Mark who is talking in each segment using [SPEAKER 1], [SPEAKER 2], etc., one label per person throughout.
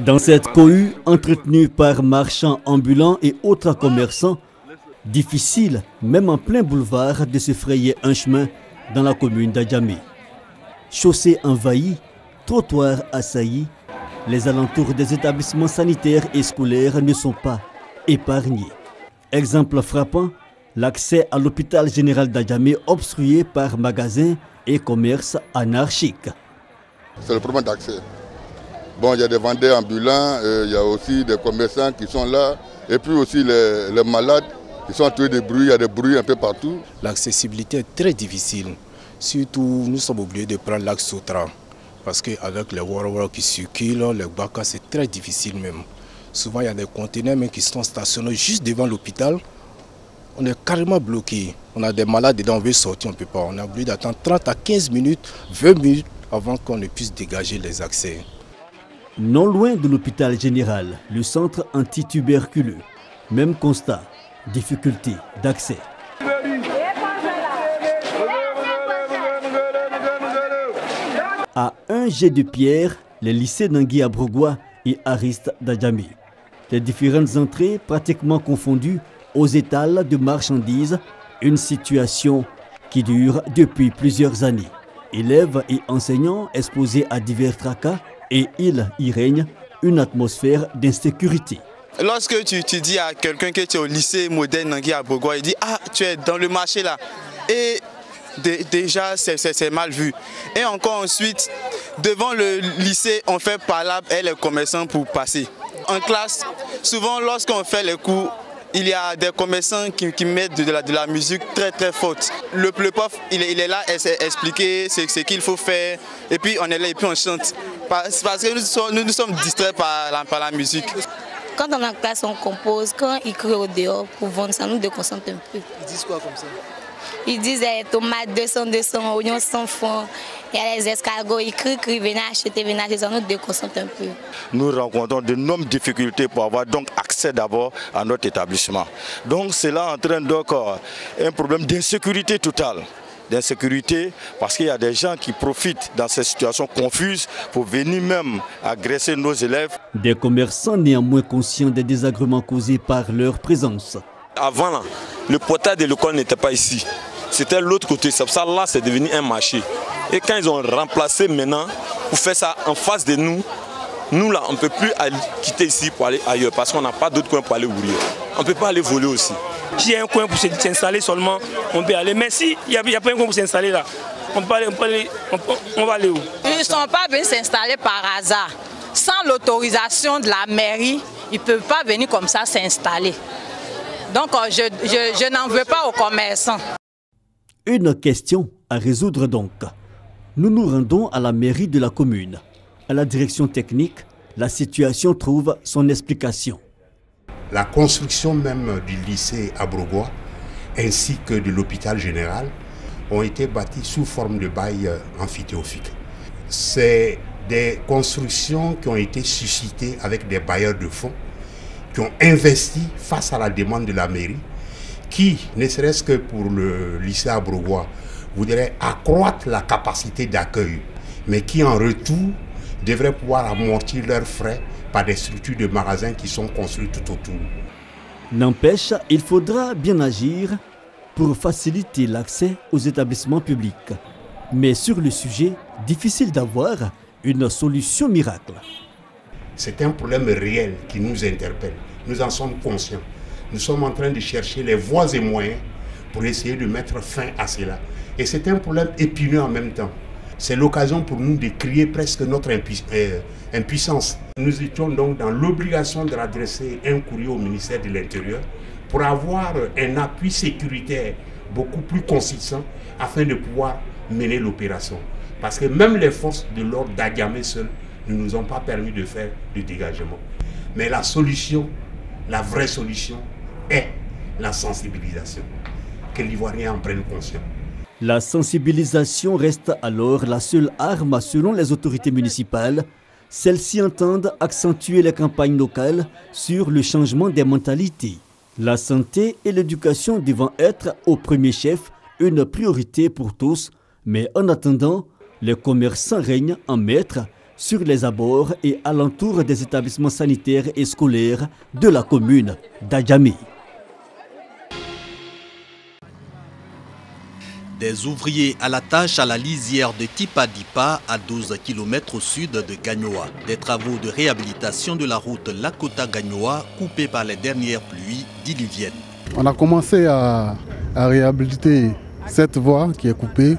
[SPEAKER 1] Dans cette cohue entretenue par marchands ambulants et autres commerçants, difficile, même en plein boulevard, de se frayer un chemin dans la commune d'Adjamé. Chaussées envahies, trottoirs assaillis, les alentours des établissements sanitaires et scolaires ne sont pas épargnés. Exemple frappant, l'accès à l'hôpital général d'Adjamé obstrué par magasins et commerces anarchiques.
[SPEAKER 2] C'est le problème d'accès. Bon, il y a des vendeurs ambulants, il y a aussi des commerçants qui sont là, et puis aussi les malades qui sont entourés de bruit, il y a des bruits un peu partout.
[SPEAKER 3] L'accessibilité est très difficile, surtout nous sommes obligés de prendre l'axe Sotra, parce qu'avec les Wara qui circulent, les Baka, c'est très difficile même. Souvent il y a des conteneurs même qui sont stationnés juste devant l'hôpital, on est carrément bloqué. On a des malades dedans, on veut sortir, on ne peut pas. On est obligé d'attendre 30 à 15 minutes, 20 minutes avant qu'on ne puisse dégager les accès.
[SPEAKER 1] Non loin de l'hôpital général, le centre antituberculeux. Même constat, difficulté d'accès. À un jet de pierre, les lycées d'Angui à Brogoua et Ariste d'Adjamé. Les différentes entrées pratiquement confondues aux étals de marchandises, une situation qui dure depuis plusieurs années. Élèves et enseignants exposés à divers tracas et il y règne une atmosphère d'insécurité.
[SPEAKER 4] Lorsque tu dis à quelqu'un que tu es au lycée moderne Nangui à Brogoua, il dit « Ah, tu es dans le marché là ». Et déjà, c'est mal vu. Et encore ensuite, devant le lycée, on fait palabre et les commerçants pour passer. En classe, souvent lorsqu'on fait les cours, il y a des commerçants qui mettent de la musique très très forte. Le prof, il est là, il sait expliquer ce qu'il faut faire. Et puis on est là et puis on chante. Parce que nous sommes distraits par la musique.
[SPEAKER 5] Quand on est en classe, on compose. Quand ils crient au dehors pour vendre, ça nous déconcentre un peu.
[SPEAKER 6] Ils disent quoi comme ça?
[SPEAKER 5] Ils disent tomates 200, oignons 100 francs. Il y a les escargots, ils crient, venez acheter, ça nous déconcentre un peu.
[SPEAKER 7] Nous rencontrons de nombreuses difficultés pour avoir donc accès d'abord à notre établissement. Donc c'est là entraîne donc un problème d'insécurité totale. D'insécurité parce qu'il y a des gens qui profitent dans ces situations confuses pour venir même agresser nos élèves.
[SPEAKER 1] Des commerçants néanmoins conscients des désagréments causés par leur présence.
[SPEAKER 8] Avant, là, le portail de l'école n'était pas ici. C'était l'autre côté. C'est pour ça là, c'est devenu un marché. Et quand ils ont remplacé maintenant, pour faire ça en face de nous, nous là, on ne peut plus quitter ici pour aller ailleurs parce qu'on n'a pas d'autre coin pour aller ouvrir. On ne peut pas aller voler aussi.
[SPEAKER 9] S'il y a un coin pour s'installer seulement, on peut aller. Mais s'il n'y a pas un coin pour s'installer là, on va aller où?
[SPEAKER 10] Ils ne sont pas venus s'installer par hasard. Sans l'autorisation de la mairie, ils ne peuvent pas venir comme ça s'installer. Donc je n'en veux pas aux commerçants.
[SPEAKER 1] Une question à résoudre donc. Nous nous rendons à la mairie de la commune. À la direction technique, la situation trouve son explication.
[SPEAKER 11] La construction même du lycée à Brogoua ainsi que de l'hôpital général ont été bâtis sous forme de bail amphithéophile. C'est des constructions qui ont été suscitées avec des bailleurs de fonds qui ont investi face à la demande de la mairie qui, ne serait-ce que pour le lycée à Brogoua, voudrait accroître la capacité d'accueil, mais qui en retour devraient pouvoir amortir leurs frais par des structures de magasins qui sont construites tout autour.
[SPEAKER 1] N'empêche, il faudra bien agir pour faciliter l'accès aux établissements publics. Mais sur le sujet, difficile d'avoir une solution miracle.
[SPEAKER 11] C'est un problème réel qui nous interpelle. Nous en sommes conscients. Nous sommes en train de chercher les voies et moyens pour essayer de mettre fin à cela. Et c'est un problème épineux en même temps. C'est l'occasion pour nous de crier presque notre impuissance. Nous étions donc dans l'obligation de adresser un courrier au ministère de l'Intérieur pour avoir un appui sécuritaire beaucoup plus consistant afin de pouvoir mener l'opération. Parce que même les forces de l'ordre d'Adjamé seules ne nous ont pas permis de faire le dégagement. Mais la solution, la vraie solution, est la sensibilisation. Que l'Ivoirien en prenne conscience.
[SPEAKER 1] La sensibilisation reste alors la seule arme selon les autorités municipales. Celles-ci entendent accentuer les campagnes locales sur le changement des mentalités. La santé et l'éducation devant être au premier chef une priorité pour tous. Mais en attendant, les commerçants règnent en maître sur les abords et alentours des établissements sanitaires et scolaires de la commune d'Adjamé.
[SPEAKER 6] Des ouvriers à la tâche à la lisière de Tipadipa, à 12 km au sud de Gagnoa. Des travaux de réhabilitation de la route Lakota-Gagnoa, coupée par les dernières pluies diluviennes.
[SPEAKER 12] On a commencé à réhabiliter cette voie qui est coupée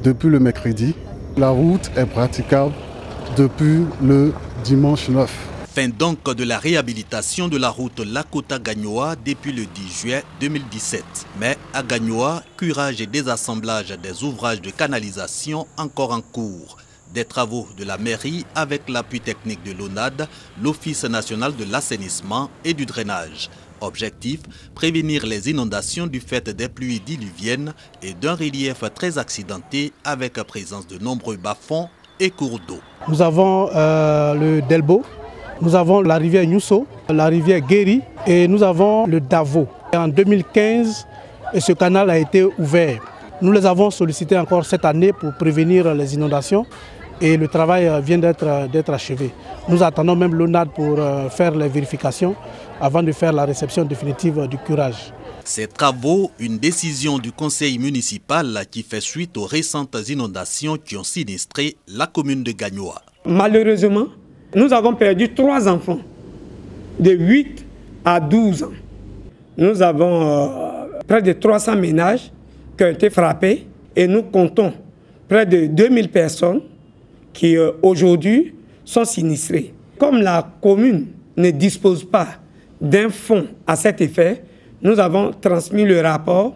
[SPEAKER 12] depuis le mercredi. La route est praticable depuis le dimanche 9.
[SPEAKER 6] Fin donc de la réhabilitation de la route Lakota-Gagnoa depuis le 10 juillet 2017. Mais à Gagnoa, curage et désassemblage des ouvrages de canalisation encore en cours. Des travaux de la mairie avec l'appui technique de l'ONAD, l'Office national de l'assainissement et du drainage. Objectif, prévenir les inondations du fait des pluies diluviennes et d'un relief très accidenté avec la présence de nombreux bas-fonds et cours d'eau.
[SPEAKER 13] Nous avons le Delbo. Nous avons la rivière Nyusso, la rivière Guéry et nous avons le Davo. En 2015, ce canal a été ouvert. Nous les avons sollicités encore cette année pour prévenir les inondations et le travail vient d'être achevé. Nous attendons même l'ONAD pour faire les vérifications avant de faire la réception définitive du curage.
[SPEAKER 6] Ces travaux, une décision du conseil municipal qui fait suite aux récentes inondations qui ont sinistré la commune de Gagnoa.
[SPEAKER 14] Malheureusement, nous avons perdu 3 enfants de 8 à 12 ans. Nous avons près de 300 ménages qui ont été frappés et nous comptons près de 2000 personnes qui aujourd'hui sont sinistrées. Comme la commune ne dispose pas d'un fonds à cet effet, nous avons transmis le rapport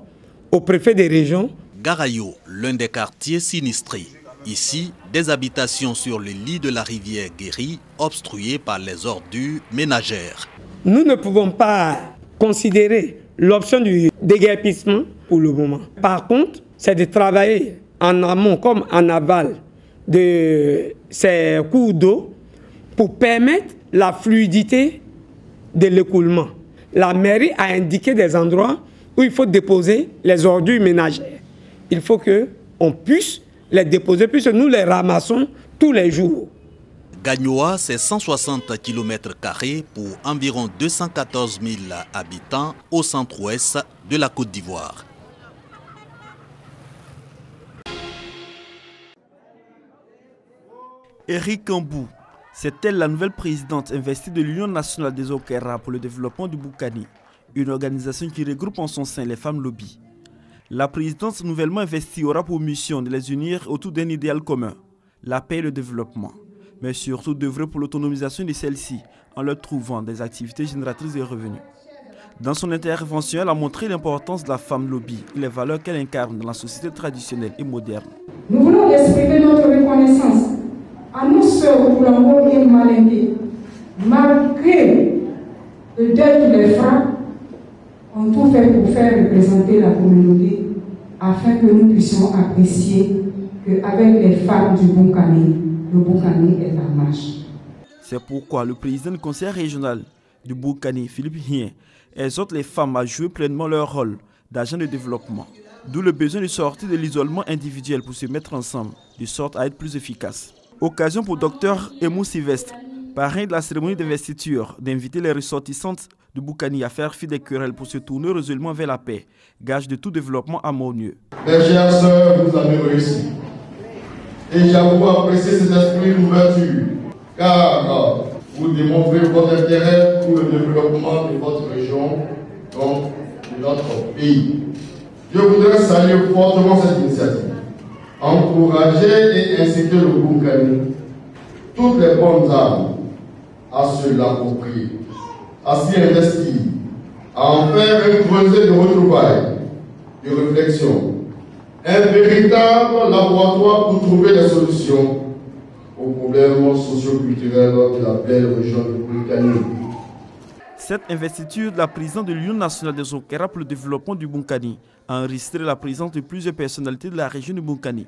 [SPEAKER 14] au préfet des régions.
[SPEAKER 6] Garayo, l'un des quartiers sinistrés. Ici, des habitations sur le lit de la rivière Guéry, obstruées par les ordures ménagères.
[SPEAKER 14] Nous ne pouvons pas considérer l'option du déguerpissement pour le moment. Par contre, c'est de travailler en amont comme en aval de ces cours d'eau pour permettre la fluidité de l'écoulement. La mairie a indiqué des endroits où il faut déposer les ordures ménagères. Il faut qu'on puisse les déposer puisque nous les ramassons tous les jours.
[SPEAKER 6] Gagnoa, c'est 160 km² pour environ 214 000 habitants au centre-ouest de la Côte d'Ivoire.
[SPEAKER 15] Eric Kambou, c'est elle la nouvelle présidente investie de l'Union nationale des Okera pour le développement du Boukani, une organisation qui regroupe en son sein les femmes lobby. La présidence nouvellement investie aura pour mission de les unir autour d'un idéal commun, la paix et le développement, mais surtout d'œuvrer pour l'autonomisation de celles-ci en leur trouvant des activités génératrices de revenus. Dans son intervention, elle a montré l'importance de la femme lobby et les valeurs qu'elle incarne dans la société traditionnelle et moderne.
[SPEAKER 16] Nous voulons exprimer notre reconnaissance à nos sœurs Boulango et Malengue, malgré le deuil qui les frappe, ont tout fait pour faire représenter la communauté afin que nous puissions apprécier qu'avec les femmes du Boukani, le Boukani est en marche.
[SPEAKER 15] C'est pourquoi le président du conseil régional du Boukani, Philippe Hien, exhorte les femmes à jouer pleinement leur rôle d'agent de développement, d'où le besoin de sortir de l'isolement individuel pour se mettre ensemble, de sorte à être plus efficace. Occasion pour Dr Emou Sylvestre, parrain de la cérémonie d'investiture, d'inviter les ressortissantes de Boukani à faire fi des querelles pour se tourner résolument vers la paix, gage de tout développement harmonieux.
[SPEAKER 17] Mes chères sœurs, vous avez réussi. Et j'ai beaucoup apprécié cet esprit d'ouverture, car vous démontrez votre intérêt pour le développement de votre région, donc de notre pays. Je voudrais saluer fortement cette initiative, encourager et inciter le Boukani, toutes les bonnes âmes, à se l'approprier, à s'y investir, à en faire un creuset de retrouvailles, de réflexion, un véritable laboratoire pour trouver des solutions aux problèmes socio-culturels de la belle région de Boukani.
[SPEAKER 15] Cette investiture de la présidente de l'Union nationale des Okera pour le développement du Boukani a enregistré la présence de plusieurs personnalités de la région du Boukani.